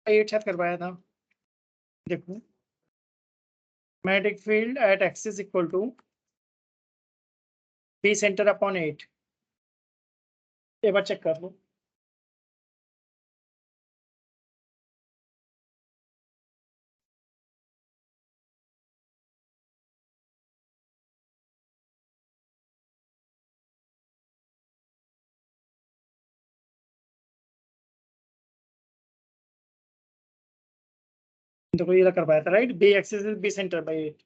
ये छत करवाया था, देखो magnetic field at axis equal to b centre upon 8। एक बार चेक कर लो। देखो ये करवाया था right, b axis b centre by 8,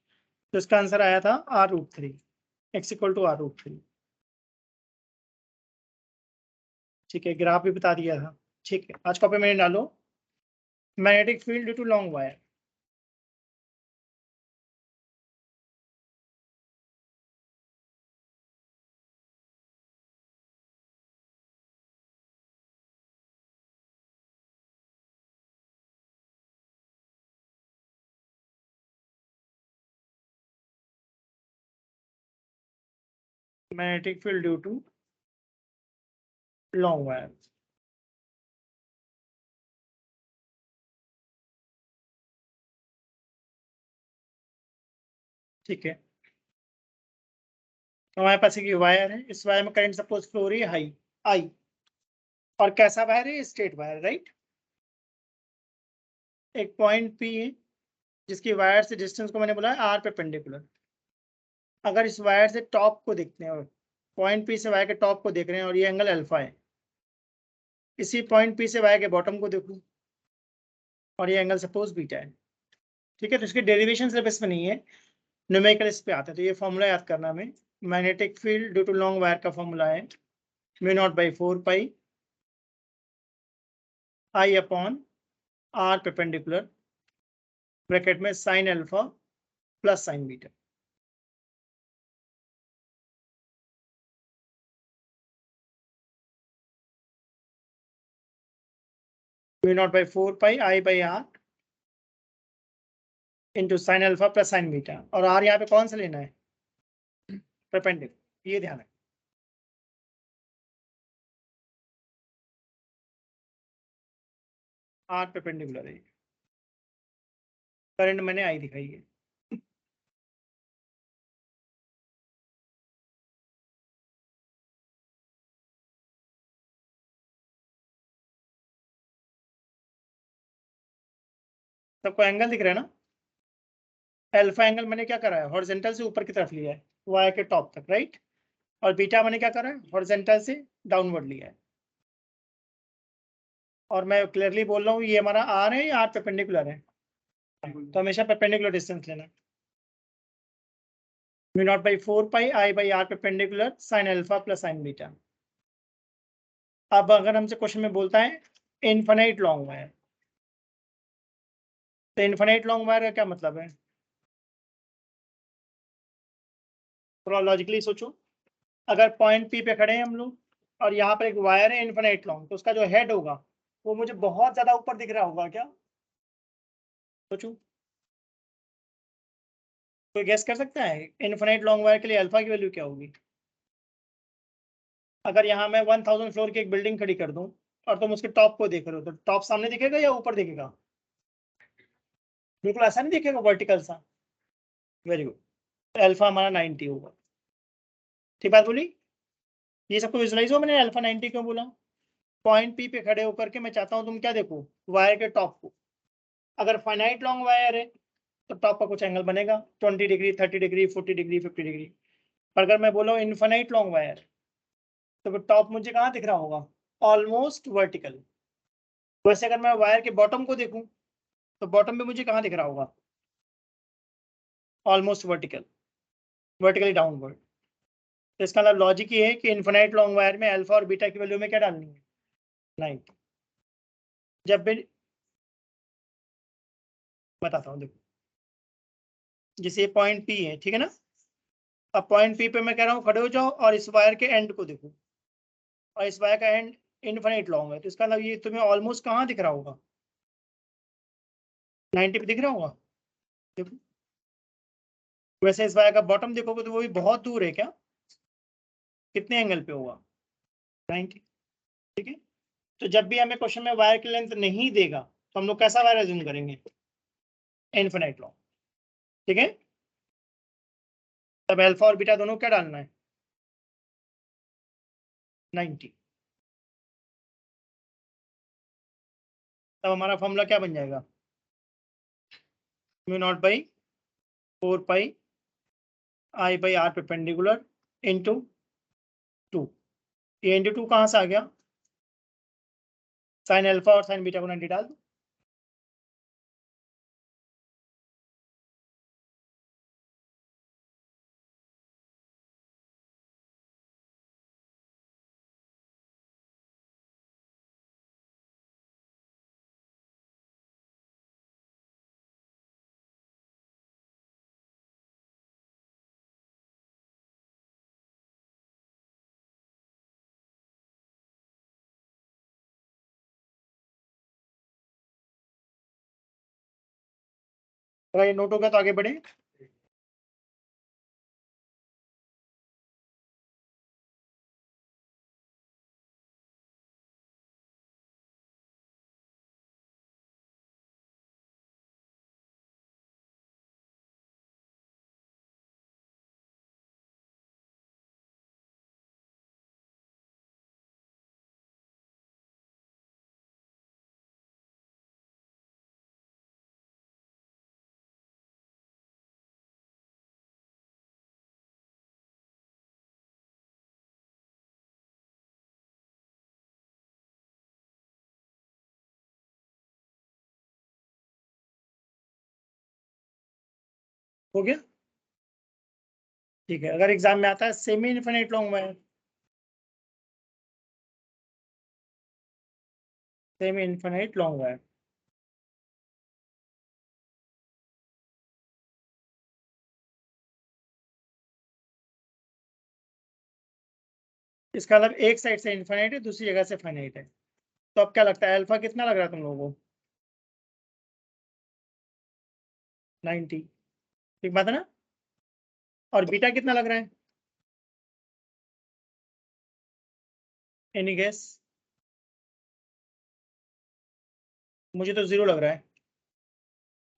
तो इसका आंसर आया था r√3, x equal to r√3। ठीक है, ग्राफ भी बता दिया था। ठीक है, आज कॉपी में डालो magnetic field due to long wire. Magnetic field due to long wire. ठीक है, तो हमारे पास एक वायर है, इस वायर में करंट सपोज फ्लो हो रही है हाई आई, और कैसा वायर है, स्ट्रेट वायर राइट। एक पॉइंट पी है जिसकी वायर से डिस्टेंस को मैंने बोला है आर परपेंडिकुलर। अगर इस वायर से टॉप को देखते हैं, पॉइंट पी से वायर के टॉप को देख रहे हैं और ये एंगल अल्फा है, इसी पॉइंट पी से वायर के बॉटम को देखो और ये एंगल सपोज बीटा है। ठीक है, तो इसकी डेरिवेशन सिर्फ इसमें नहीं है, न्यूमेरिकल इस पे आते हैं। तो ये फॉर्मूला याद करना हमें, magnetic field due to long wire का फॉर्मूला है μ0/4 I upon R perpendicular bracket में sine alpha plus sine beta. μ0/4 I/r into sine alpha plus sine beta, और आर यहाँ पे कौन सा लेना है, परपेंडिकुलर, ये ध्यान रखना। आर परपेंडिकुलर है, करंट मैंने आई दिखाई है। सबको एंगल दिख रहा है ना, अल्फा एंगल मैंने क्या करा है, हॉरिजॉन्टल से ऊपर की तरफ लिया है वायर के टॉप तक राइट, और बीटा मैंने क्या करा है, हॉरिजॉन्टल से डाउनवर्ड लिया है। और मैं क्लियरली बोल रहा हूँ ये हमारा आर है या आर परपेंडिकुलर है, तो हमेशा परपेंडिकुलर डिस्टेंस लेना। μ0/4 I/r perpendicular sign alpha plus sine beta. अब अगर हमसे क्वेश्चन में बोलता है इनफाइनाइट लॉन्ग वायर, तो इनफाइनाइट लॉन्ग वायर का क्या मतलब है, थोड़ा लॉजिकली सोचो। अगर पॉइंट पी पे खड़े हैं हम लोग और यहाँ पर एक वायर है इनफाइनाइट लॉन्ग, तो उसका जो हेड होगा वो मुझे बहुत ज्यादा ऊपर दिख रहा होगा क्या, सोचो। कोई गेस कर सकता है इनफाइनाइट लॉन्ग वायर के लिए अल्फा की वैल्यू क्या होगी। अगर यहाँ मैं 1000 फ्लोर की एक बिल्डिंग खड़ी कर दूं और तुम उसके टॉप को देख रहे हो, तो टॉप सामने दिखेगा या ऊपर दिखेगा, बिल्कुल ऐसा नहीं दिखेगा वर्टिकल सा। वेरी गुड, अल्फा हमारा 90 होगा। ठीक बात बोली, ये सबको विजुलाइज हो मैंने अल्फा 90 क्यों बोला। पॉइंट पी पे खड़े होकर के मैं चाहता हूँ तुम क्या देखो, वायर के टॉप को। अगर फाइनाइट लॉन्ग वायर है तो टॉप का कुछ एंगल बनेगा 20 डिग्री 30 डिग्री 40 डिग्री 50 डिग्री। पर अगर मैं बोला इनफाइनाइट लॉन्ग वायर, तो टॉप मुझे कहाँ दिख रहा होगा, ऑलमोस्ट वर्टिकल। वैसे अगर मैं वायर के बॉटम को देखूं तो बॉटम पे मुझे कहाँ दिख रहा होगा, ऑलमोस्ट वर्टिकल, वर्टिकली डाउनवर्ड। तो इसका मतलब लॉजिक ये है कि इनफिनाइट लॉन्ग वायर में अल्फा और बीटा की वैल्यू में क्या डालनी है, 90। जब भी बताता हूँ, देखो जैसे पॉइंट पी है, ठीक है ना। अब पॉइंट पी पे मैं कह रहा हूँ खड़े हो जाओ और इस वायर के एंड को देखो, और इस वायर का एंड इनफिनिट लॉन्ग है, तो इसका मतलब ये तुम्हें ऑलमोस्ट कहाँ दिख रहा होगा, 90 पे दिख रहा होगा। देखो वैसे इस वायर का बॉटम देखोगे तो वो भी बहुत दूर है क्या, कितने एंगल पे होगा, 90। ठीक है, तो जब भी हमें क्वेश्चन में वायर की लेंथ नहीं देगा तो हम लोग कैसा वायर अज्यूम करेंगे? Infinite long. ठीक है, तब अल्फा और बीटा दोनों क्या डालना है? 90। तब हमारा फॉर्मूला क्या बन जाएगा? Mu naught by 4 pi I by are perpendicular into 2। ये इंटू 2 कहाँ से आ गया? साइन अल्फा और साइन बीटा को 90 डाल दो। अगर ये नोट हो गया तो आगे बढ़े। हो गया, ठीक है। अगर एग्जाम में आता है semi infinite long wire, semi infinite long wire, इसका मतलब एक साइड से इनफिनिट है, दूसरी जगह से फाइनाइट है। तो अब क्या लगता है अल्फा कितना लग रहा है तुम लोगों को? 90, ठीक बात है ना? और बीटा कितना लग रहा है? Any guess? मुझे तो 0 लग रहा है।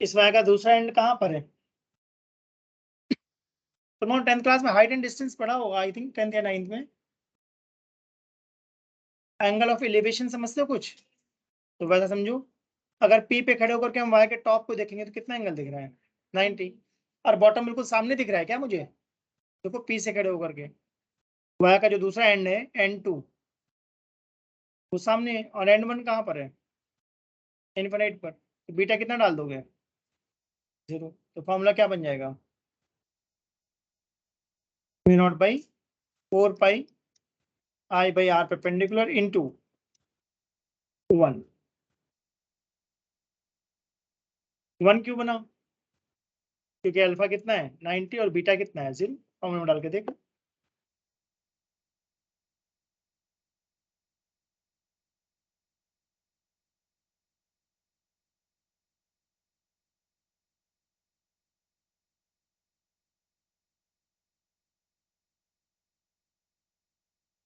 इस वायर का दूसरा एंड कहाँ पर है? तुमने 10th क्लास में हाइट एंड डिस्टेंस पढ़ा होगा, आई थिंक 10th या 9th में। एंगल ऑफ एलिवेशन समझते हो कुछ? तो वैसा समझो, अगर पी पे खड़े होकर के हम वायर के टॉप को देखेंगे तो कितना एंगल दिख रहा है? 90। और बॉटम बिल्कुल सामने दिख रहा है क्या मुझे? देखो पी से खड़े होकर के वायर का जो दूसरा एंड है N2 वो सामने है, और N1 कहाँ पर है? इनफिनिट पर। तो बीटा कितना डाल दोगे? 0। तो फॉर्मूला क्या बन जाएगा? Mu naught by 4 pi I by are perpendicular into 1। 1 क्यों बना? क्योंकि अल्फा कितना है 90 और बीटा कितना है 0। फॉर्मूला में डाल के देखो।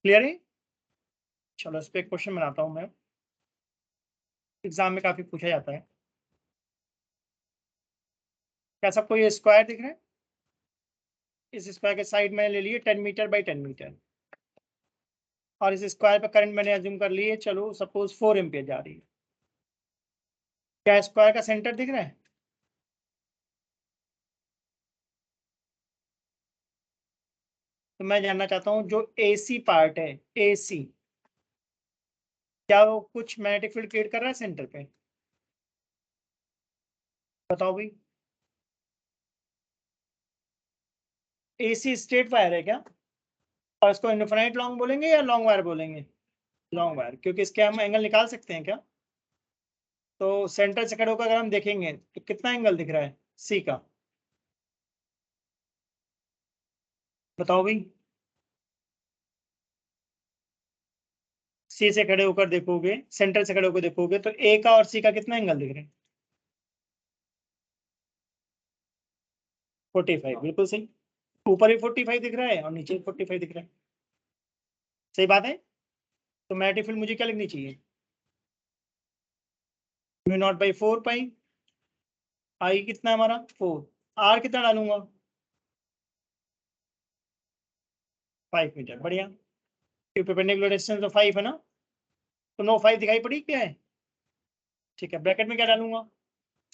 क्लियर है? चलो इस पे एक क्वेश्चन बनाता हूँ मैं, एग्जाम में काफी पूछा जाता है। क्या सबको ये स्क्वायर दिख रहा है? इस स्क्वायर के साइड मैंने ले लिए 10 मीटर बाई 10 मीटर, और इस स्क्वायर पे करंट मैंने अज्यूम कर लिए, चलो सपोज 4 एम्पियर जा रही है। क्या स्क्वायर का सेंटर दिख रहा है? तो मैं जानना चाहता हूँ जो AC पार्ट है, AC, क्या वो कुछ मैग्नेटिक फील्ड क्रिएट कर रहा है सेंटर पे? बताओ भाई। AC स्ट्रेट वायर है क्या? और इसको इनफिनिट लॉन्ग बोलेंगे या लॉन्ग वायर बोलेंगे? लॉन्ग वायर, क्योंकि इसके हम एंगल निकाल सकते हैं क्या? तो सेंटर से खड़े होकर अगर हम देखेंगे तो कितना एंगल दिख रहा है C का? बताओ भाई। C से खड़े होकर देखोगे, सेंटर से खड़े होकर देखोगे तो A का और C का कितना एंगल दिख रहे हैं? 45, बिल्कुल सही। ऊपर भी 45 दिख रहा है और नीचे भी 45 दिख रहा है। सही बात है। तो मैग्नेटिक फील्ड मुझे क्या लिखनी चाहिए? म्यू नॉट बाई 4 पाई, आई कितना है हमारा 4, आर कितना डालूंगा 5 मीटर, बढ़िया, परपेंडिकुलर डिस्टेंस तो 5 है ना, तो नो 5 दिखाई पड़ी क्या है, ठीक है, ब्रैकेट में क्या डालूंगा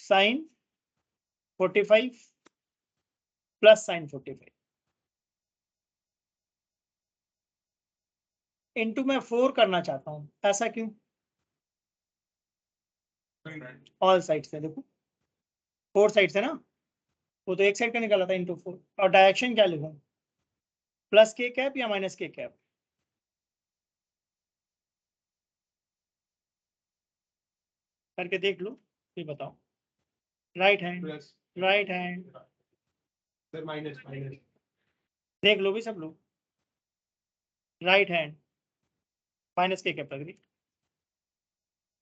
साइन 45 प्लस साइन 45 इंटू मैं 4 करना चाहता हूँ, ऐसा क्यों, ऑल साइड से देखो 4 साइड से ना, वो तो एक साइड का निकाला था इंटू 4, और डायरेक्शन क्या लिखूं प्लस के कैप या माइनस के कैप, करके देख लो फिर बताओ, right hand, right hand, minus minus देख लो भी सब लोग, राइट हैंड माइनस के कैप लग रही,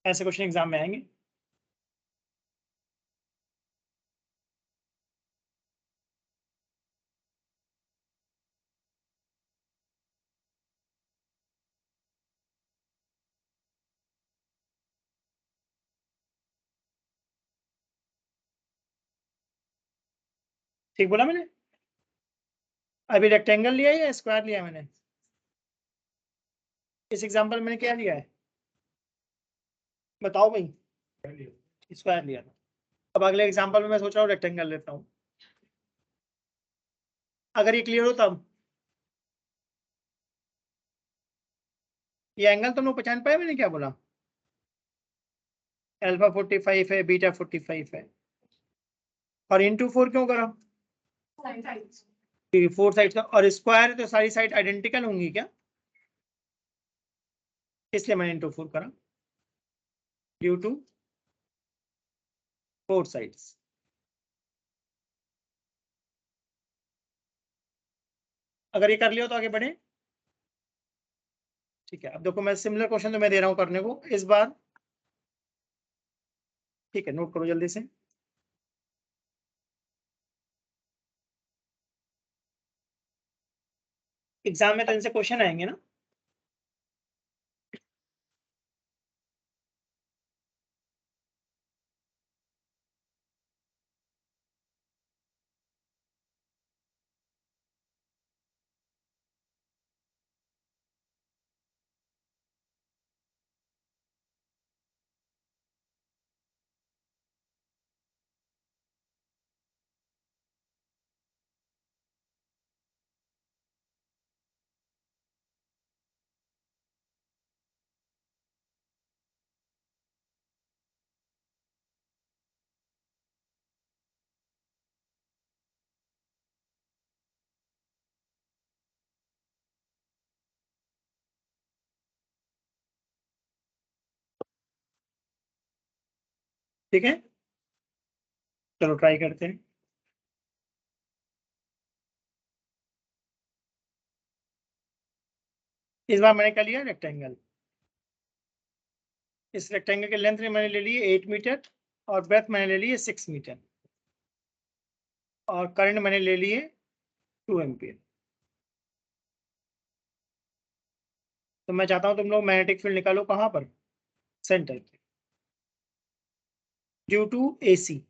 ऐसे क्वेश्चन एग्जाम में आएंगे। ठीक बोला मैंने, अभी रेक्टेंगल लिया है या स्क्वायर लिया है मैंने, इस एग्जांपल में मैंने क्या लिया है बताओ भाई, स्क्वायर लिया था, अब अगले एग्जांपल में मैं सोच रहा हूँ रेक्टेंगल लेता हूँ, अगर ये क्लियर हो तब, ये एंगल तुम लोग पहचान पाए मैंने क्या बोला, अल्फा 45 है, बीटा 45 है, और इंटू 4 क्यों करा, 4 साइड का, और स्क्वायर है तो सारी साइड आइडेंटिकल होंगी क्या, इसलिए मैंने इंटू 4 करा, ड्यू टू 4 साइड्स। अगर ये कर लिया तो आगे बढ़े, ठीक है, अब देखो मैं सिमिलर क्वेश्चन तो मैं दे रहा हूँ करने को इस बार, ठीक है, नोट करो जल्दी से, एग्जाम में तो इनसे क्वेश्चन आएंगे ना, ठीक है, चलो ट्राई करते हैं, इस बार मैंने क्या लिया रेक्टेंगल, इस रेक्टेंगल के लेंथ में मैंने ले ली 8 मीटर और ब्रेथ मैंने ले ली 6 मीटर, और करंट मैंने ले लिए 2 एम्पियर, तो मैं चाहता हूं तुम लोग मैग्नेटिक फील्ड निकालो कहां पर, सेंटर पे, due to AC,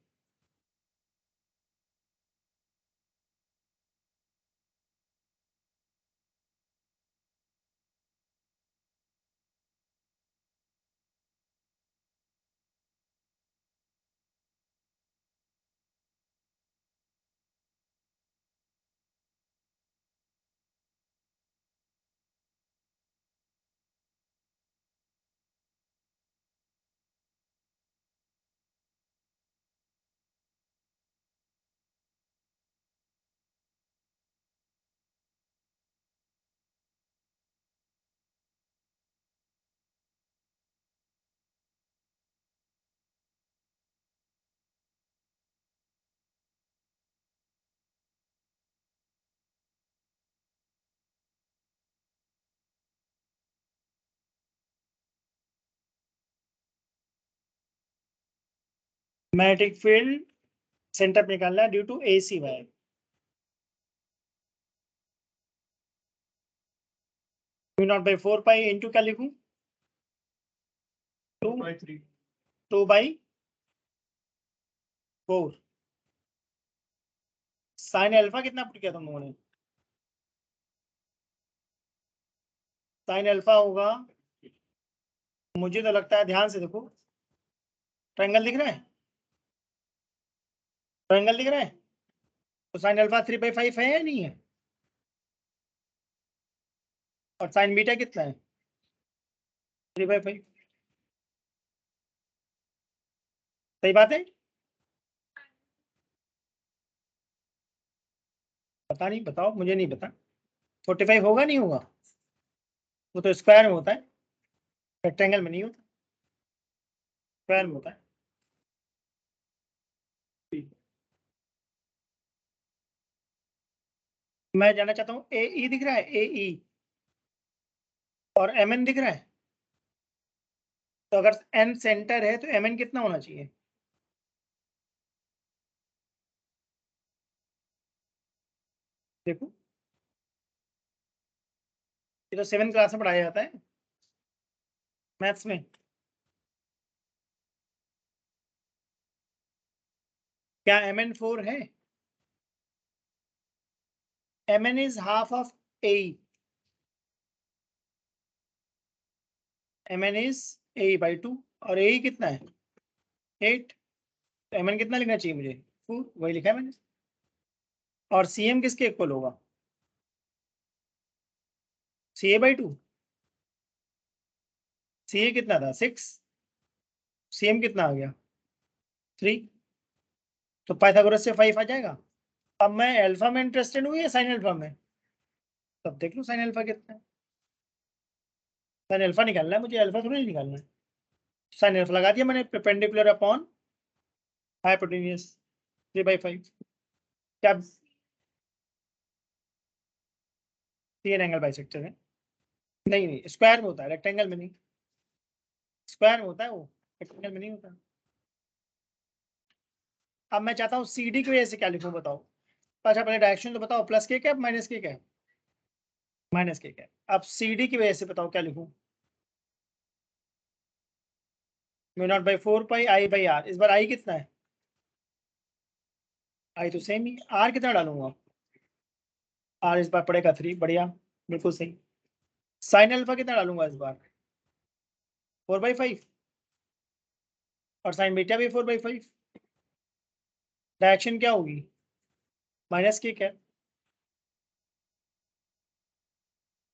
magnetic field centre पे निकालना है due to AC wire, mu naught by 4 pi into क्या लिखूं 2 बाई 4 साइन अल्फा कितना पुट किया तुम लोगों ने? साइन अल्फा होगा, मुझे तो लगता है, ध्यान से देखो, ट्रायंगल दिख रहा है, ट्रायंगल दिख रहा है, तो साइन अल्फा 3/5 है या नहीं है? और साइन बीटा कितना है? 3/5। सही बात है? पता नहीं, बताओ, मुझे नहीं पता। 45 होगा नहीं होगा? वो तो स्क्वायर में होता है, रेक्टेंगल में नहीं होता, स्क्वायर में होता है। मैं जानना चाहता हूँ, ए ई दिख रहा है, ए ई और एम एन दिख रहा है, तो अगर एन सेंटर है तो एम एन कितना होना चाहिए? देखो, ये तो 7th क्लास में पढ़ाया जाता है मैथ्स में। क्या एम एन 4 है? M N is half of A, M N is A by 2, और ए कितना है? 8। तो एम एन कितना लिखना चाहिए मुझे? 4, वही लिखा है मैंने। और सी एम किसके इक्वल होगा? सी ए बाई 2। सी ए कितना था? 6। सी एम कितना आ गया? 3। तो पाइथागोरस से 5 आ जाएगा। अब मैं अल्फा में इंटरेस्टेड हूँ या साइन अल्फा में? तब देख लो साइन अल्फा कितना है। साइन अल्फा निकालना है मुझे, अल्फा थोड़ी नहीं निकालना है। साइन अल्फा लगा दिया मैंने, परपेंडिकुलर अपॉन हाइपोटेन्यूज 3/5। क्या 3 एंगल बाइसेक्टर है? नहीं नहीं, स्क्वायर में होता है, रेक्टेंगल में नहीं। स्क्वायर में होता है वो, रेक्टेंगल में नहीं होता। अब मैं चाहता हूँ सी डी की वजह से क्या लिखूँ, बताओ। अच्छा पहले डायरेक्शन तो बताओ, प्लस के क्या माइनस के क्या? माइनस के क्या। अब सी डी की वजह से बताओ क्या लिखूँ? μ0/4 पाई आई बाई आर। इस बार आई कितना है? आई तो सेम ही। आर कितना डालूंगा? आर इस बार पड़ेगा 3, बढ़िया, बिल्कुल सही। साइन अल्फा कितना डालूंगा इस बार? 4/5। और साइन बीटा भी 4/5। डायरेक्शन क्या होगी? माइनस के क्या।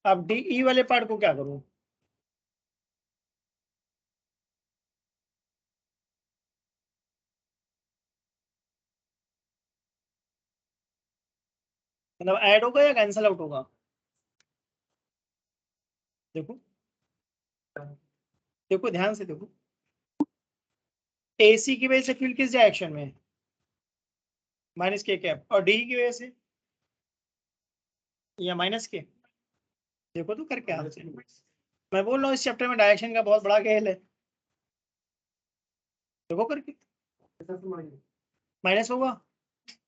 अब डी ई वाले पार्ट को क्या करूं? मतलब ऐड होगा या कैंसल आउट होगा? देखो, देखो ध्यान से देखो, एसी की वजह से फील्ड किस डायरेक्शन में है? माइनस के कैप। और डी की वजह से या माइनस के। देखो तो करके हाथ से। मैं बोल रहा हूँ इस चैप्टर में डायरेक्शन का बहुत बड़ा खेल है। देखो करके, माइनस होगा।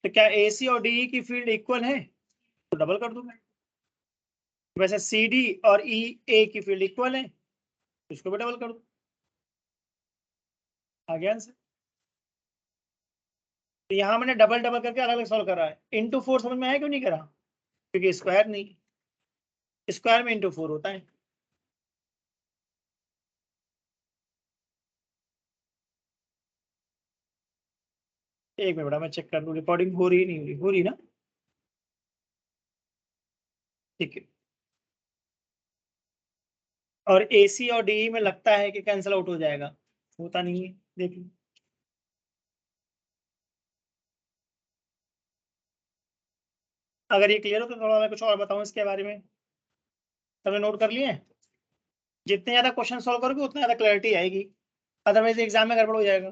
तो क्या एसी और डी की फील्ड इक्वल है? तो डबल कर दूंगा। वैसे सी डी और ई ए की फील्ड इक्वल है, तो इसको भी डबल कर दो। आगे आंसर। तो यहाँ मैंने डबल डबल करके अलग अलग सॉल्व करा है। इंटू 4 समझ में आया क्यों नहीं करा? क्योंकि स्क्वायर नहीं, स्क्वायर में इंटू 4 होता है। एक मिनट बेटा, मैं चेक कर लूँ रिकॉर्डिंग हो रही नहीं हो रही, हो रही ना? ठीक है। और एसी और डी में लगता है कि कैंसिल आउट हो जाएगा, होता नहीं है, देख लो। अगर ये क्लियर हो तो थोड़ा मैं कुछ और बताऊं इसके बारे में। सबने नोट कर लिए? जितने ज्यादा क्वेश्चन सॉल्व करोगे उतना ज्यादा क्लैरिटी आएगी, अदरवाइज एग्जाम में गड़बड़ हो जाएगा।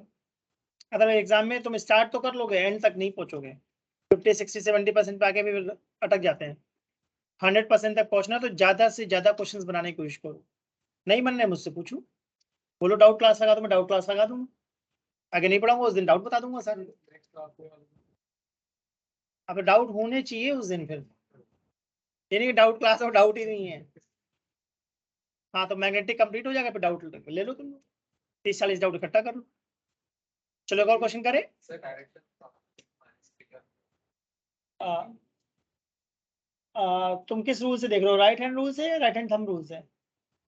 अदरवाइज एग्जाम में तुम स्टार्ट तो कर लोगे, एंड तक नहीं पहुंचोगे। 50, 60, 70% पे आके भी अटक जाते हैं। 100% तक पहुंचना तो ज्यादा से ज्यादा क्वेश्चंस बनाने की कोशिश करो। नहीं मन है मुझसे पूछो, बोलो डाउट क्लास लगा दो, मैं डाउट क्लास लगा दूंगा। आगे नहीं पढ़ाऊंगा उस दिन डाउट बता दूंगा सर। अब डाउट होने चाहिए उस दिन, फिर ये नहीं कि डाउट क्लास और डाउट ही नहीं है। हाँ तो मैग्नेटिक कंप्लीट हो जाएगा, फिर डाउट ले लो तुम, 30-40 डाउट इकट्ठा कर लो। चलो एक और क्वेश्चन करें। सर डायरेक्शन तुम किस रूल से देख रहे हो, राइट हैंड रूल से या राइट हैंड थंब रूल से?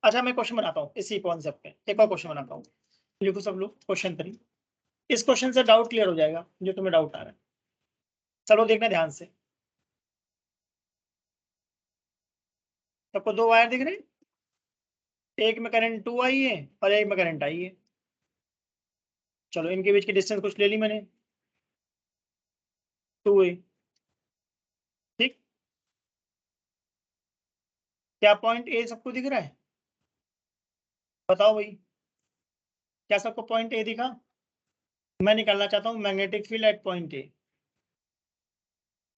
अच्छा मैं क्वेश्चन बनाता हूँ इसी कॉन्सेप्ट पे, एक और क्वेश्चन बनाता हूँ। लिखो सब लोग क्वेश्चन 3। इस क्वेश्चन से डाउट क्लियर हो जाएगा जो तुम्हें डाउट आ रहा है। चलो देखना ध्यान से। सबको 2 वायर दिख रहे हैं, एक में करंट 2 आई है और एक में करंट आई है। चलो इनके बीच की डिस्टेंस कुछ ले ली मैंने, 2a। ठीक, क्या पॉइंट ए सबको दिख रहा है? बताओ भाई, क्या सबको पॉइंट ए दिखा? मैं निकालना चाहता हूँ magnetic field eight point A,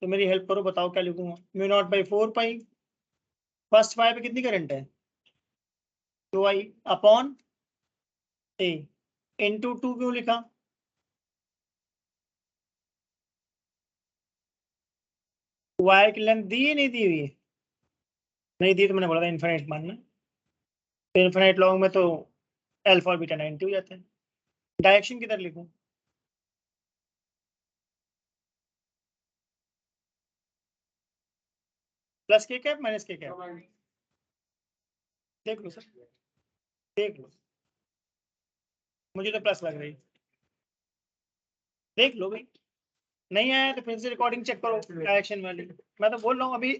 तो मेरी हेल्प करो, बताओ क्या लिखूंगा। μ0/4 पाई, फर्स्ट वायर पे कितनी करंट है? 2i अपॉन ए, इंटू 2 क्यों लिखा? वायर की लेंथ दी है नहीं दी हुई है? नहीं दी तो मैंने बोला था इन्फिनिट मानना, तो इन्फिनिट लॉन्ग में तो अल्फा और बीटा 90 हो जाते हैं। डायरेक्शन किधर लिखूं? प्लस के कैप माइनस के कैप? देख लो सर, देख लो, मुझे तो प्लस लग रही, देख लो भाई। नहीं आया तो फिर से रिकॉर्डिंग चेक करो डायरेक्शन वाली। मैं तो बोल रहा हूँ अभी,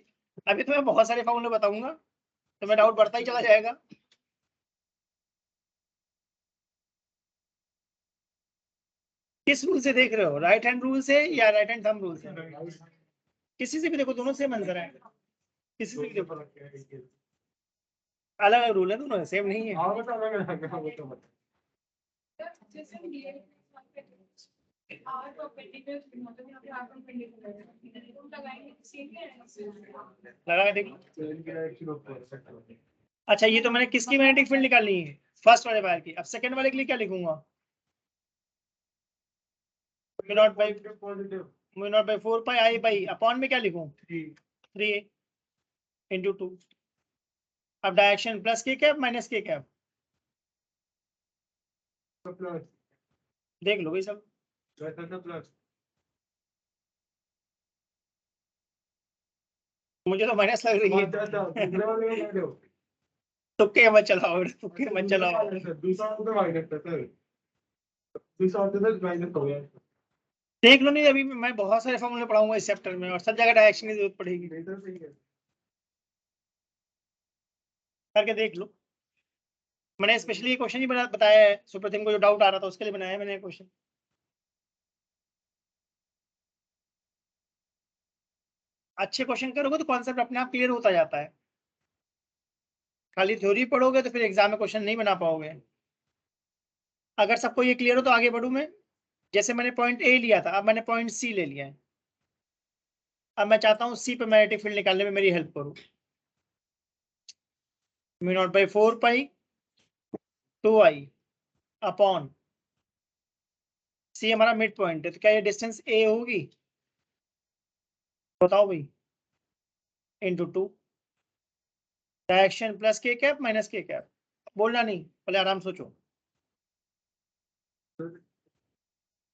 अभी तो मैं बहुत सारे फॉर्मूले बताऊंगा तो मैं डाउट बढ़ता ही चला जाएगा। किस रूल से देख रहे हो, राइट हैंड रूल से या राइट हैंड थंब रूल से? किसी से भी देखो, दोनों सेम आंसर है, किसी से भी देखो। अलग अलग रूल है, दोनों सेम नहीं है। लगा के देख लो। अच्छा ये तो मैंने किसकी मैग्नेटिक फील्ड निकालनी है, फर्स्ट वाले वायर की। अब सेकंड वाले के लिए क्या लिखूंगा? μ0/4 पाई अपॉन में क्या लिखूं? 3a into 2। अब डायरेक्शन प्लस के कैप माइनस के कैप? देख लो भाई सब। मुझे तो माइनस लग रही है। तुक्के मत चलाओ, तुक्के मत चलाओ। देख लो, नहीं अभी मैं बहुत सारे फॉर्मूले पढ़ाऊंगा इस चैप्टर में और सब जगह डायरेक्शन की जरूरत पड़ेगी, करके देख लो। मैंने स्पेशली ये क्वेश्चन ही बताया है सुप्रतिम को, जो डाउट आ रहा था उसके लिए बनाया मैंने क्वेश्चन। अच्छे क्वेश्चन करोगे तो कॉन्सेप्ट अपने आप क्लियर होता जाता है। खाली थ्योरी पढ़ोगे तो फिर एग्जाम में क्वेश्चन नहीं बना पाओगे। अगर सबको ये क्लियर हो तो आगे बढ़ूं मैं। जैसे मैंने पॉइंट ए लिया था, अब मैंने पॉइंट सी ले लिया है। अब मैं चाहता हूँ सी पे मैग्नेटिक फील्ड निकालने में मेरी हेल्प करो। μ0/4 पाई 2i अपॉन सी हमारा मिड पॉइंट है, तो क्या ये डिस्टेंस ए होगी? बताओ भाई, इंटू 2। डायरेक्शन प्लस के कैप माइनस के कैप? बोलना नहीं, पहले आराम सोचो,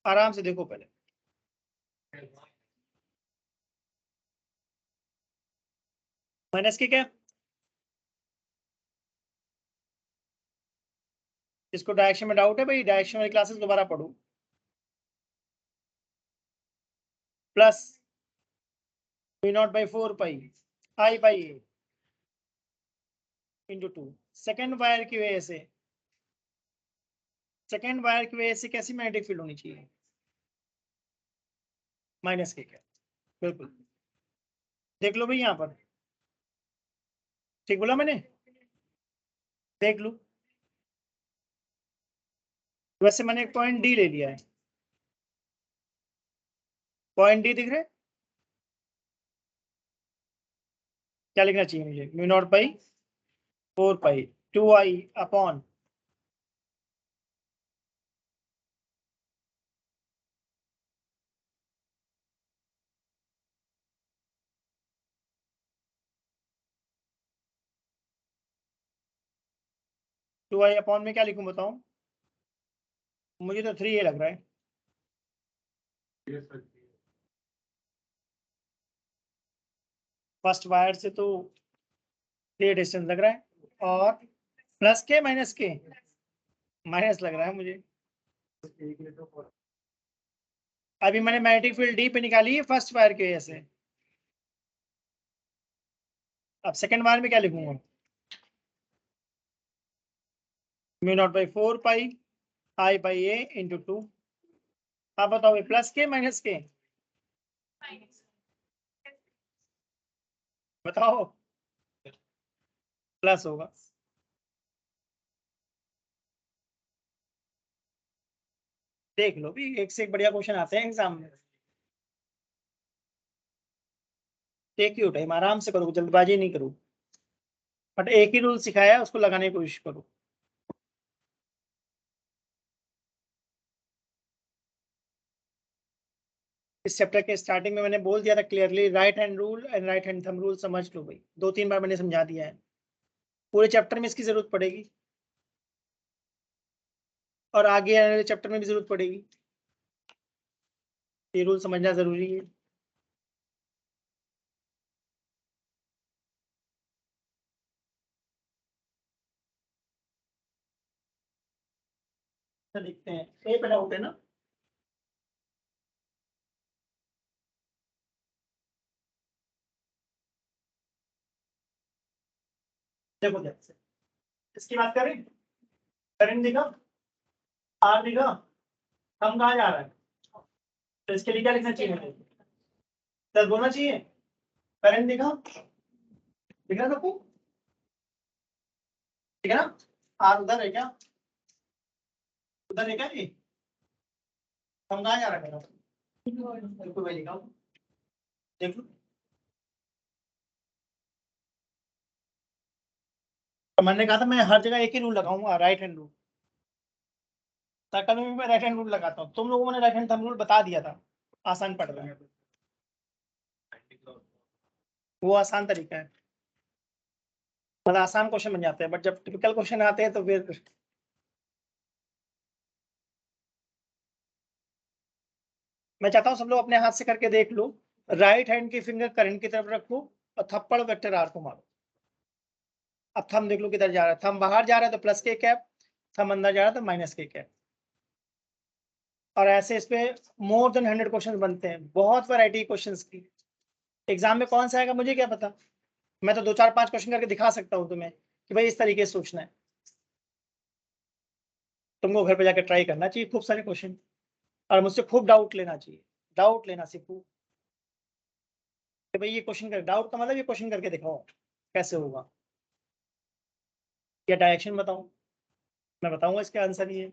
आराम से देखो पहले। माइनस के कैप, इसको डायरेक्शन में डाउट है भाई, डायरेक्शन वाली क्लासेस दोबारा पढ़ो। प्लस μ0/4 पाई i/a इंटू 2। सेकेंड वायर की वजह से, सेकेंड वायर की वजह से कैसी मैग्नेटिक फील्ड होनी चाहिए? माइनस के कैप, बिल्कुल। देख लो भाई यहाँ पर, ठीक बोला मैंने? देख लो, वैसे मैंने एक पॉइंट डी ले लिया है, पॉइंट डी दिख रहा है? क्या लिखना चाहिए मुझे? μ0/4 पाई 2i अपॉन टू आई अपॉन में क्या लिखूं बताओ? मुझे तो 3a लग रहा है। फर्स्ट वायर से तो ये डिस्टेंस लग रहा है, और प्लस के माइनस के, माइनस लग रहा है मुझे। अभी मैंने मैग्नेटिक फील्ड डी पे निकाली है फर्स्ट वायर की वजह से। अब सेकंड वायर में क्या लिखूंगा, mu naught by 4 pi I by A into 2। आप बताओ प्लस के माइनस के, बताओ। प्लस होगा। देख लो भी, एक से एक बढ़िया क्वेश्चन आते हैं एग्जाम में। टेक यू टाइम, आराम से करो, जल्दबाजी नहीं करो, बट एक ही रूल सिखाया है, उसको लगाने की कोशिश करो। इस चैप्टर के स्टार्टिंग में मैंने बोल दिया था clearly, right hand rule and right hand thumb rule समझ लो भाई, 2-3 बार मैंने समझा दिया है। पूरे चैप्टर में इसकी जरूरत पड़ेगी, और आगे आने वाले चैप्टर में भी जरूरत पड़ेगी। ये रूल समझना जरूरी है। तो देखते हैं, ए पे डाउट है ना। देखो ध्यान से, इसकी बात करें, करंट दिखा, आर दिखा, हम कहाँ जा रहा है, तो इसके लिए क्या लिखना चाहिए मुझे, 10 बोलना चाहिए। करंट दिखा, दिख रहा सबको, ठीक है ना। आर उधर है क्या, उधर है क्या जी, हम कहाँ जा रहा है, बिल्कुल वही लिखा, देख लो। तो मैंने कहा था मैं हर जगह एक ही रूल लगाऊंगा, राइट हैंड रूल। सर्कल में भी मैं राइट हैंड रूल लगाता हूँ, तुम लोगों को मैंने राइट हैंड थंब रूल बता दिया था, आसान पड़ रहा है, वो आसान तरीका है, मतलब आसान क्वेश्चन बन जाते हैं, बट जब टिपिकल क्वेश्चन आते हैं तो फिर मैं चाहता हूँ सब लोग अपने हाथ से करके देख लो। राइट हैंड की फिंगर करंट की तरफ रखो और थप्पड़ वेक्टर आर को मारो। अब थंब देख लो किधर जा रहा है, थंब बाहर जा रहा है तो प्लस के कैप, थंब अंदर जा रहा है तो माइनस के कैप। और ऐसे इस पे मोर देन 100 क्वेश्चन बनते हैं, बहुत वैरायटी क्वेश्चंस की। एग्जाम में कौन सा आएगा मुझे क्या पता, मैं तो 2-4-5 क्वेश्चन करके दिखा सकता हूँ तुम्हें कि भाई इस तरीके से सोचना है। तुमको घर पे जाकर ट्राई करना चाहिए खूब सारे क्वेश्चन, और मुझसे खूब डाउट लेना चाहिए, डाउट लेना सीखो कि भाई ये क्वेश्चन कर, डाउट का मतलब ये क्वेश्चन करके दिखाओ कैसे होगा, या डायरेक्शन बताओ, मैं बताऊंगा इसका आंसर ये।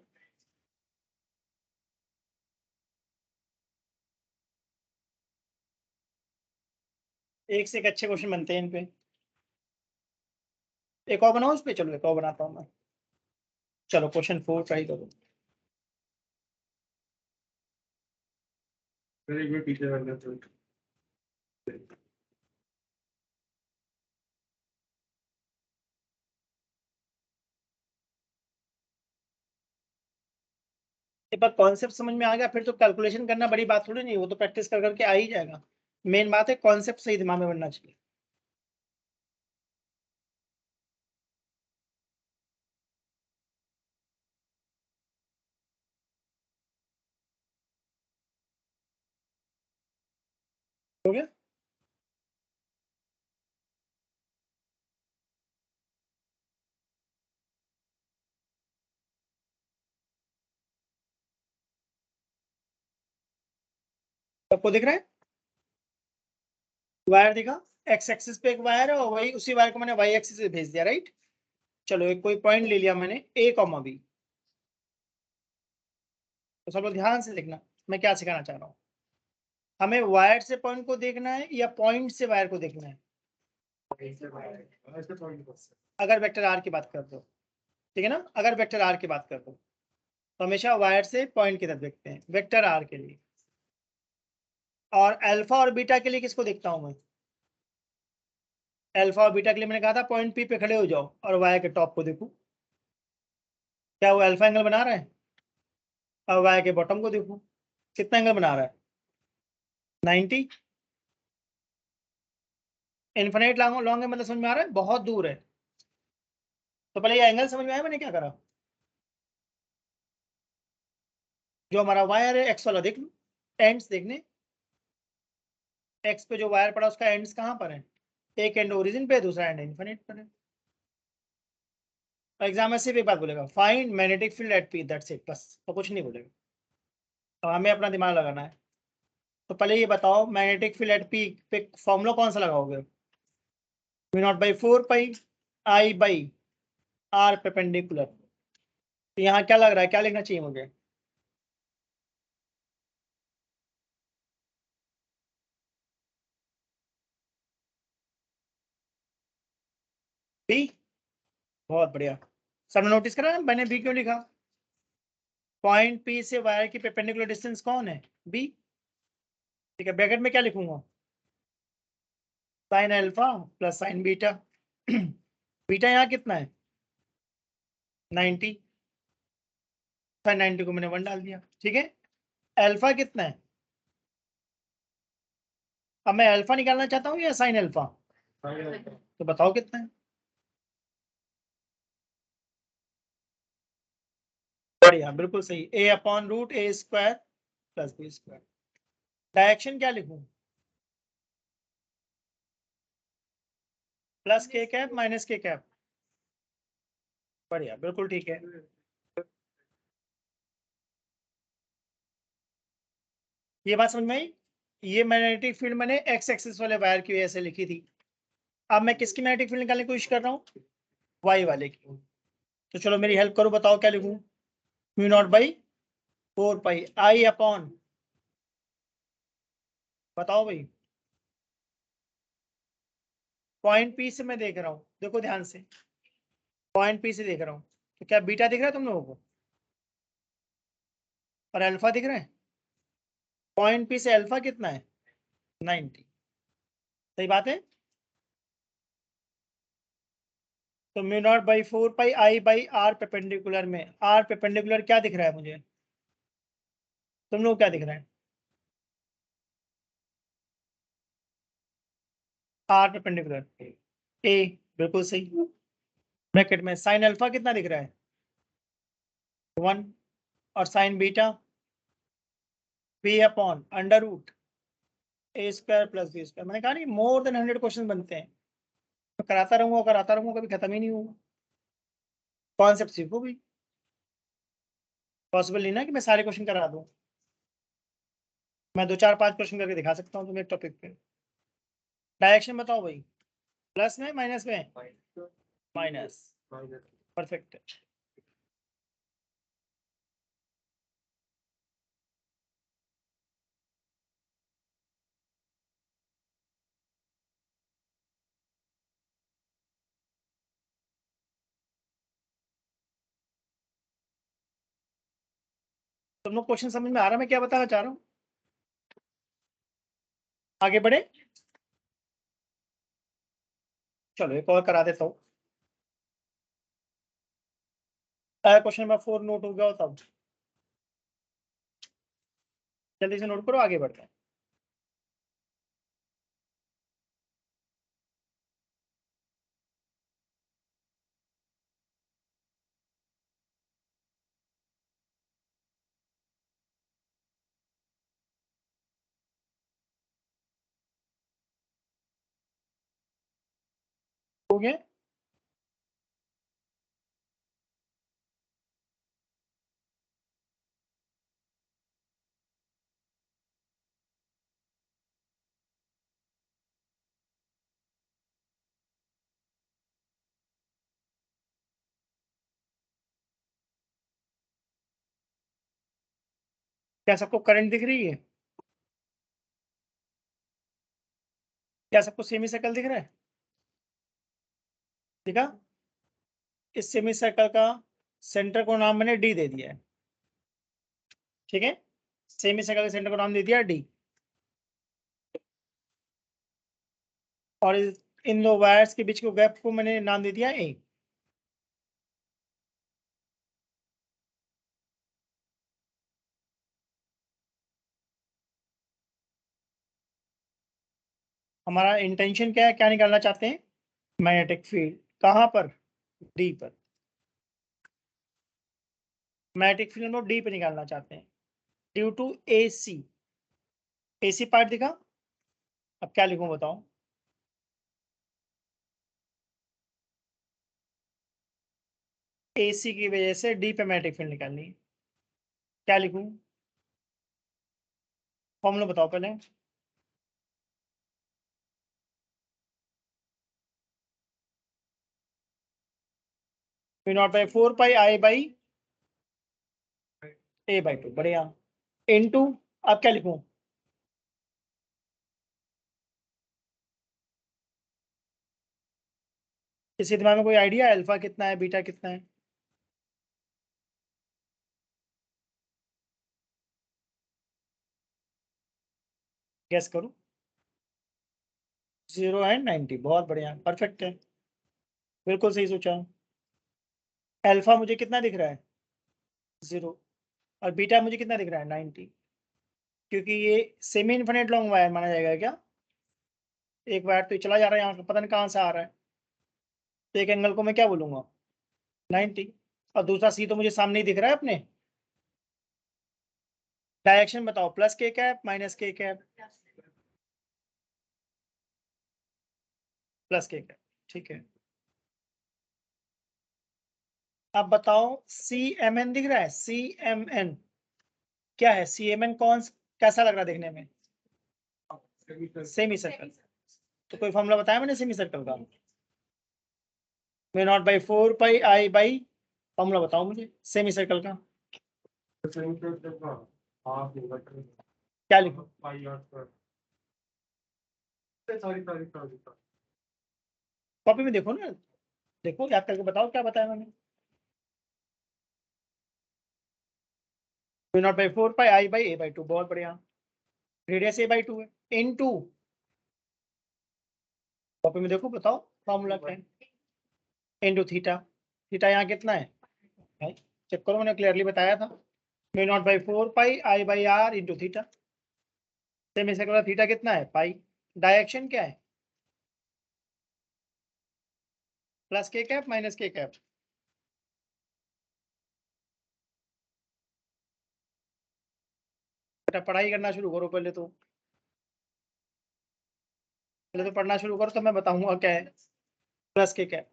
एक से एक अच्छे क्वेश्चन बनते हैं इन पे। एक और बनाओ इस पे, चलो एक और बनाता हूँ मैं। चलो क्वेश्चन 4 ट्राई करो। Very good teacher. एक बार कॉन्सेप्ट समझ में आ गया फिर तो कैलकुलेशन करना बड़ी बात थोड़ी नहीं, वो तो प्रैक्टिस कर करके आ ही जाएगा। मेन बात है कॉन्सेप्ट सही दिमाग में बनना चाहिए। हो गया। सबको दिख रहा है, वायर दिखा, एक्स एक्सिस पे एक वायर है और वही उसी वायर को मैंने वाई एक्सिस पे भेज दिया, राइट। चलो एक कोई पॉइंट ले लिया मैंने ए कॉमा बी, तो सब लोग ध्यान से देखना मैं क्या सिखाना चाह रहा हूँ। हमें वायर से पॉइंट को देखना है या पॉइंट से वायर को देखना है, अगर वेक्टर आर की बात कर दो, ठीक है ना, अगर वेक्टर आर की बात कर दो तो हमेशा वायर से पॉइंट की तरफ देखते हैं वेक्टर आर के लिए। और अल्फा और बीटा के लिए किसको देखता हूं मैं, अल्फा और बीटा के लिए मैंने कहा था पॉइंट पी पे खड़े हो जाओ और वायर के टॉप को देखो, क्या वो अल्फा एंगल बना रहा है, और वायर के बॉटम को देखो कितना एंगल बना रहा है, 90 इन्फिनिट लॉन्ग है, मतलब समझ में आ रहा है, बहुत दूर है। तो पहले ये एंगल समझ में आया मैंने क्या करा, जो हमारा वायर है एक्स वाला देख लो, एंड्स देखने, एक्स पे जो वायर पड़ा उसका एंड्स कहाँ पर है, एक एंड ओरिजिन पे, दूसरा एंड इन्फिनिट पर है। एग्जाम में सिर्फ एक बात बोलेगा, find magnetic field at P, that's it, बस, तो कुछ नहीं बोलेगा। तो हमें अपना दिमाग लगाना है। तो पहले ये बताओ मैग्नेटिक फील्ड एट पी पे फॉर्मूला कौन सा लगाओगे, mu naught by 4 pi I by are perpendicular. तो यहाँ क्या लग रहा है, क्या लिखना चाहिए मुझे, बी। बहुत बढ़िया, सबने नोटिस करा ना मैंने बी क्यों लिखा, पॉइंट पी से वायर की परपेंडिकुलर डिस्टेंस कौन है, बी। ठीक है, ब्रैकेट में क्या लिखूंगा, sign alpha plus sine beta. Beta यहाँ कितना है 90, साइन 90 को मैंने 1 डाल दिया, ठीक है। अल्फा कितना है, अब मैं अल्फा निकालना चाहता हूँ या साइन अल्फा, तो बताओ कितना है। बढ़िया, बिल्कुल सही, A upon root A square plus B square. Direction क्या लिखूं, प्लस के कैप माइनस के कैप, बढ़िया, बिल्कुल ठीक है। ये बात समझ में आई, ये मैग्नेटिक फील्ड मैंने एक्स एक्सिस वाले वायर की वजह से लिखी थी। अब मैं किसकी मैग्नेटिक फील्ड निकालने की कोशिश कर रहा हूँ, वाई वाले की। तो चलो मेरी हेल्प करो, बताओ क्या लिखूं, mu naught by 4 pi I upon, बताओ भाई, पॉइंट पी से मैं देख रहा हूँ, देखो ध्यान से, पॉइंट पी से देख रहा हूँ, तो क्या बीटा दिख रहा है तुम लोगों को, और अल्फा दिख रहा है, पॉइंट पी से अल्फा कितना है 90, सही बात है। तो mu naught by 4 pi I by are perpendicular में, आर परपेंडिकुलर क्या दिख रहा है मुझे, तुम लोग क्या दिख रहा है, आर परपेंडिकुलर ए, बिल्कुल सही। ब्रैकेट में साइन अल्फा कितना दिख रहा है 1, और sine beta B upon under root A square plus B square. मैंने कहा नहीं मोर देन 100 क्वेश्चन बनते हैं, मैं कराता रहूंगा, कभी खत्म ही नहीं होगा। कॉन्सेप्ट सीखो भी, पॉसिबल नहीं ना कि मैं सारे क्वेश्चन करा दूं, मैं 2 4 5 क्वेश्चन करके दिखा सकता हूँ तुम्हें एक टॉपिक पे। डायरेक्शन बताओ भाई, प्लस में माइनस में, माइनस, परफेक्ट। तुम लोग क्वेश्चन समझ में आ रहा है मैं क्या बताना चाह रहा हूँ, आगे बढ़े, चलो एक और करा देता हूँ। क्वेश्चन नंबर 4 नोट हो गया हो तब जल्दी से नोट करो, आगे बढ़ते हैं। हो गया, क्या सबको करंट दिख रही है, क्या सबको सेमी सर्कल दिख रहा है, दिखा, इस सेमी सर्कल का सेंटर को नाम मैंने डी दे दिया है, ठीक है, सेमी सर्कल के सेंटर को नाम दे दिया डी, और इन दो वायर्स के बीच के गैप को मैंने नाम दे दिया ए। हमारा इंटेंशन क्या है, क्या निकालना चाहते हैं? Magnetic field. कहाँ पर? डी पर। मैग्नेटिक फील्ड हम लोग डी पे निकालना चाहते हैं due to AC. AC part दिखा। अब क्या लिखूं बताओ? एसी की वजह से डी पे मैग्नेटिक फील्ड निकालनी है। क्या लिखूं? फॉर्मूला बताओ पहले। P not by 4 pi I by A by 2। बढ़िया। इनटू, अब क्या लिखूं? किसी दिमाग में कोई आइडिया? अल्फा कितना है, बीटा कितना है? गेस करो। 0 एंड 90। बहुत बढ़िया, परफेक्ट है, बिल्कुल सही सोचा। अल्फा मुझे कितना दिख रहा है? 0। और बीटा मुझे कितना दिख रहा है? 90। क्योंकि ये सेमी इनफिनिट लॉन्ग वायर माना जाएगा क्या? एक वायर तो ये चला जा रहा है यहाँ, पता नहीं कहाँ से आ रहा है। तो एक एंगल को मैं क्या बोलूंगा? 90। और दूसरा सी तो मुझे सामने ही दिख रहा है अपने। डायरेक्शन बताओ, प्लस के कैप माइनस के कैप? प्लस के कैप। ठीक है। अब बताओ, सी एम एन दिख रहा है? सी एम एन क्या है? सी एम एन कौन, कैसा लग रहा है देखने में? Semi circle. तो कोई फॉर्मूला बताया मैंने सेमी सर्कल का? Mu naught by 4 pi I by, formula बताओ मुझे सेमी सर्कल का। क्या लिखो? कॉपी में देखो ना, देखो याद करके बताओ क्या बताया मैंने। Mu naught by 4 pi I by A by 2। बहुत बढ़िया। रेडियस ए बाई 2 है। इन टू, कॉपी में देखो, बताओ फॉर्मूला क्या है? इन टू थीटा। थीटा यहाँ कितना है भाई? चेक करो, मैंने क्लियरली बताया था। Mu naught by 4 pi I by R into theta. Semi circle theta कितना है? पाई। डायरेक्शन क्या है? प्लस के कैप माइनस के कैप? बेटा पढ़ाई करना शुरू करो पहले तो। पहले तो पढ़ना शुरू करो तो मैं बताऊंगा क्या है। प्लस के कैप।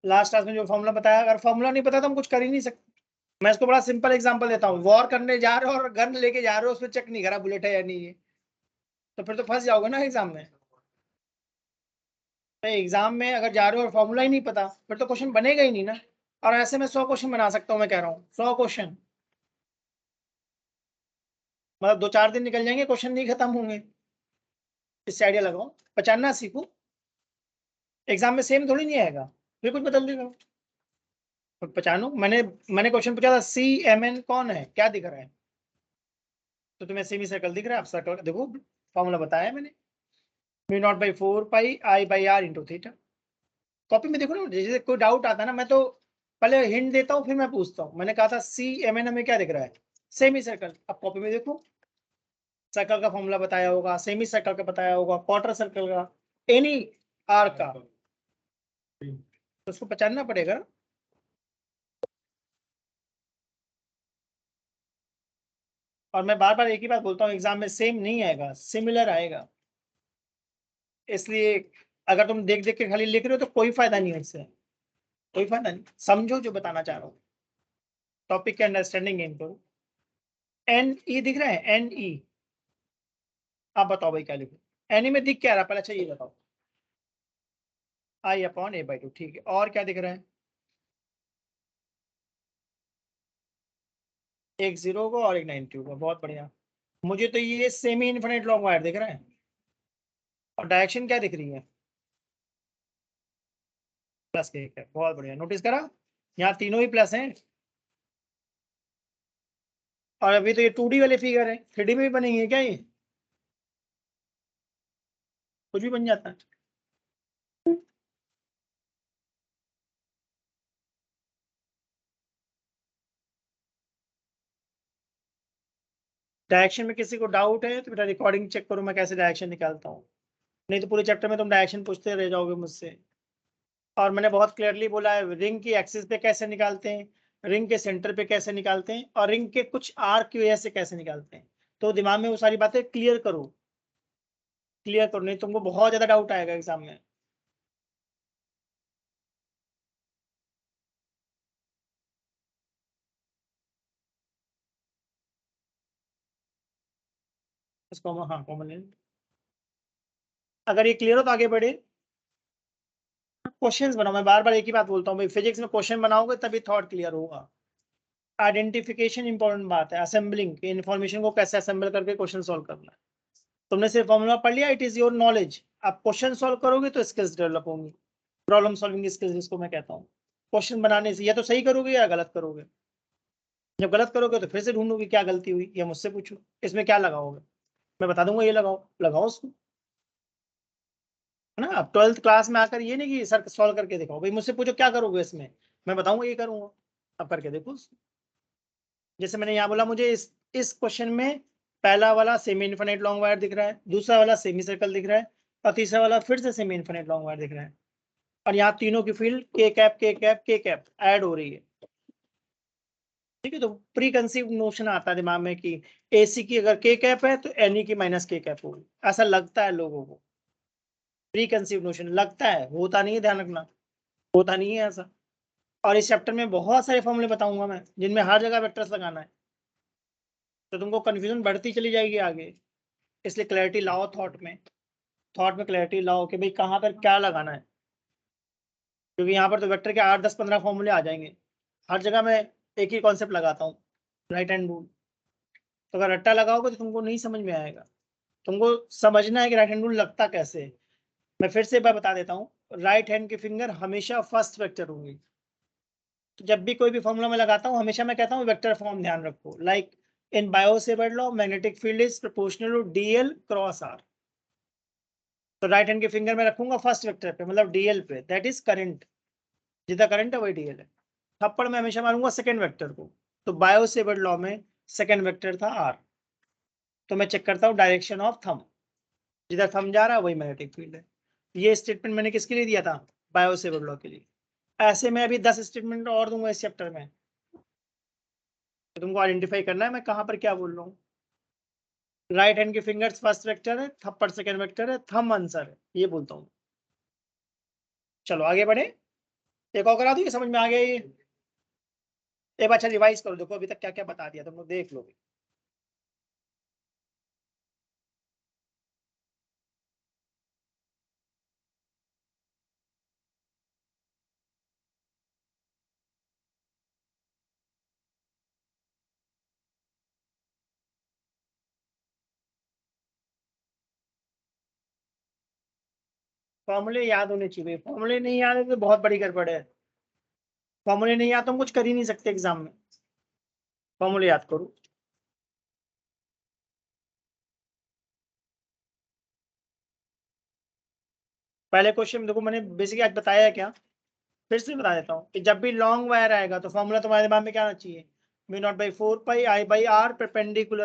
लास्ट क्लास में जो फॉर्मूला बताया, अगर फॉर्मूला नहीं पता तो हम कुछ कर ही नहीं सकते। मैं इसको बड़ा सिंपल एग्जांपल देता हूँ। वॉर करने जा रहे हो और गन लेके जा रहे हो, उसमें चेक नहीं करा बुलेट है या नहीं है, तो फिर तो फंस जाओगे ना एग्जाम में। तो एग्जाम में अगर जा रहे हो और फॉर्मूला ही नहीं पता, फिर तो क्वेश्चन बनेगा ही नहीं ना। और ऐसे में 100 क्वेश्चन बना सकता हूँ, मैं कह रहा हूँ 100 क्वेश्चन। मतलब 2-4 दिन निकल जाएंगे, क्वेश्चन नहीं खत्म होंगे। इससे आइडिया लगाओ, पहचानना सीखो। एग्जाम में सेम थोड़ी नहीं आएगा, फिर कुछ बदल देगा। तो पहचानो। मैंने क्वेश्चन पूछा था सी एम एन कौन है, क्या दिख रहा है? तो तुम्हें सेमी सर्कल दिख रहा है। आप सर्कल देखो, फॉर्मूला बताया मैंने। Mu naught by 4 pi I by R into theta. Copy में देखो ना, जैसे कोई डाउट आता है ना, मैं तो पहले हिंट देता हूँ फिर मैं पूछता हूँ। मैंने कहा था सी एम एन हमें क्या दिख रहा है? Semi circle. अब कॉपी में देखो, सर्कल का फॉर्मूला बताया होगा, सेमी सर्कल का बताया होगा, क्वार्टर सर्कल का, एनी आर का, तो उसको पहचानना पड़ेगा ना। और मैं बार बार एक ही बात बोलता हूँ, एग्जाम में सेम नहीं आएगा, सिमिलर आएगा। इसलिए अगर तुम देख देख के खाली लिख रहे हो तो कोई फायदा नहीं है उससे। कोई फायदा नहीं, समझो जो बताना चाह रहा हूँ। टॉपिक की अंडरस्टैंडिंग गेन करो। एन ई दिख रहा है? एन ई, आप बताओ भाई क्या लिखो? एन ई में दिख क्या रहा है पहले? अच्छा ये बताओ। आई अपॉन ए बाई 2। ठीक है, और क्या दिख रहा है? एक 0 होगा और एक 90 होगा। बहुत बढ़िया। मुझे तो ये सेमी इनफिनिट लॉन्ग वायर दिख रहा है। और डायरेक्शन क्या दिख रही है? प्लस के है। बहुत बढ़िया, नोटिस करा, यहाँ तीनों ही प्लस हैं। और अभी तो ये 2D वाले फिगर है, 3D में भी बनेंगे क्या ये? कुछ भी बन जाता है। डायरेक्शन में किसी को डाउट है तो बेटा रिकॉर्डिंग चेक करो मैं कैसे डायरेक्शन निकालता हूँ, नहीं तो पूरे चैप्टर में तुम डायरेक्शन पूछते रह जाओगे मुझसे। और मैंने बहुत क्लियरली बोला है रिंग की एक्सिस पे कैसे निकालते हैं, रिंग के सेंटर पे कैसे निकालते हैं, और रिंग के कुछ आर्क की वजह से कैसे निकालते हैं। तो दिमाग में वो सारी बातें क्लियर करो, क्लियर करो, नहीं तुमको बहुत ज्यादा डाउट आएगा एग्जाम में। इसको हाँ कॉमन लें। अगर ये क्लियर हो तो आगे बढ़े। क्वेश्चंस बनाओ, मैं बार बार एक ही बात बोलता हूँ भाई, फिजिक्स में क्वेश्चन बनाओगे तभी थॉट क्लियर होगा। आइडेंटिफिकेशन इंपॉर्टेंट बात है, असेंबलिंग इन्फॉर्मेशन को कैसे असेंबल करके क्वेश्चन सॉल्व करना है। तुमने सिर्फ फॉर्मूला पढ़ लिया, इट इज योर नॉलेज। आप क्वेश्चन सॉल्व करोगे तो स्किल्स डेवलप होंगी, प्रॉब्लम सॉल्विंग स्किल्स जिसको मैं कहता हूँ। क्वेश्चन बनाने से या तो सही करोगे या गलत करोगे। जब गलत करोगे तो फिर से ढूंढोगे क्या गलती हुई, या मुझसे पूछो इसमें क्या लगाओगे, मैं बता दूंगा ये लगाओ, लगाओ उसको, है ना। अब 12th क्लास में आकर ये नहीं कि सर सॉल्व करके दिखाओ, भाई मुझसे पूछो क्या करोगे इसमें, मैं बताऊंगा ये करूंगा, अब करके देखो उसको। जैसे मैंने यहाँ बोला मुझे इस क्वेश्चन में पहला वाला सेमी इनफिनिट लॉन्ग वायर दिख रहा है, दूसरा वाला सेमी सर्कल दिख रहा है, और तीसरा वाला फिर से सेमी इनफिनिट लॉन्ग वायर दिख रहा है, और यहाँ तीनों की फील्ड के कैप के कैप के कैप ऐड हो रही है। ठीक है, तो प्री कंसीव नोशन आता है दिमाग में कि एसी की अगर के कैप है तो एनई की माइनस के कैप होगी, ऐसा लगता है लोगों को। प्री कंसीव नोशन लगता है, होता नहीं है, ध्यान रखना, होता नहीं है ऐसा। और इस चैप्टर में बहुत सारे फॉर्मूले बताऊंगा मैं जिनमें हर जगह वेक्टर्स लगाना है, तो तुमको कंफ्यूजन बढ़ती चली जाएगी आगे। इसलिए क्लैरिटी लाओ थॉट में, थॉट में क्लैरिटी लाओ कि भाई कहाँ पर क्या लगाना है, क्योंकि यहाँ पर तो वेक्टर के 8 10 15 फॉर्मूले आ जाएंगे। हर जगह मैं एक ही कॉन्सेप्ट लगाता हूँ, राइट हैंड रूल। तो अगर रट्टा लगाओगे तो तुमको नहीं समझ में आएगा, तुमको समझना है कि राइट हैंड रूल लगता कैसे है। मैं फिर से एक बार बता देता हूँ, राइट हैंड की फिंगर हमेशा फर्स्ट वेक्टर होगी। तो जब भी कोई भी फॉर्मूला मैं लगाता हूँ हमेशा मैं कहता हूँ वेक्टर फॉर्म ध्यान रखो, like in Biot Savart law magnetic field is proportional to DL cross R. तो राइट हैंड की फिंगर में रखूंगा फर्स्ट वेक्टर पे, मतलब डीएल पे, दैट इज करंट, जितना करंट है वही डीएल है। थप्पड़ में हमेशा मारूंगा सेकंड वेक्टर को, तो बायो सेवर्ट लॉ में सेकंड वेक्टर था आर, तो मैं चेक करता हूँ डायरेक्शन ऑफ थंब, जिधर थंब जा रहा है वही मैग्नेटिक फील्ड है। ये स्टेटमेंट मैंने किसके लिए दिया था, बायो सेवर्ट लॉ के लिए। ऐसे मैं अभी 10 स्टेटमेंट और दूंगा इस चैप्टर में, तो तुमको आइडेंटिफाई करना है मैं कहाँ पर क्या बोल रहा हूँ। राइट हैंड की फिंगर्स फर्स्ट वेक्टर है, थप्पड़ सेकंड वेक्टर है, थंब आंसर है, ये बोलता हूँ। चलो आगे बढ़े, एक और करा दूँ, ये समझ में आ गया ये। एक बार अच्छा रिवाइज करो, देखो अभी तक क्या क्या बता दिया तुम लोग, देख लो। फॉर्मूले याद होने चाहिए, फॉर्मूले नहीं याद है तो बहुत बड़ी गड़बड़ है। फॉर्मूले नहीं याद तो हम कुछ कर ही नहीं सकते एग्जाम में, फॉर्मूले याद करो। पहले क्वेश्चन देखो मैंने बेसिकली आज बताया क्या, फिर से बता देता हूँ कि जब भी लॉन्ग वायर आएगा तो फॉर्मूला तुम्हारे दिमाग में क्या आना चाहिए, mu naught by 4 pi I by are perpendicular.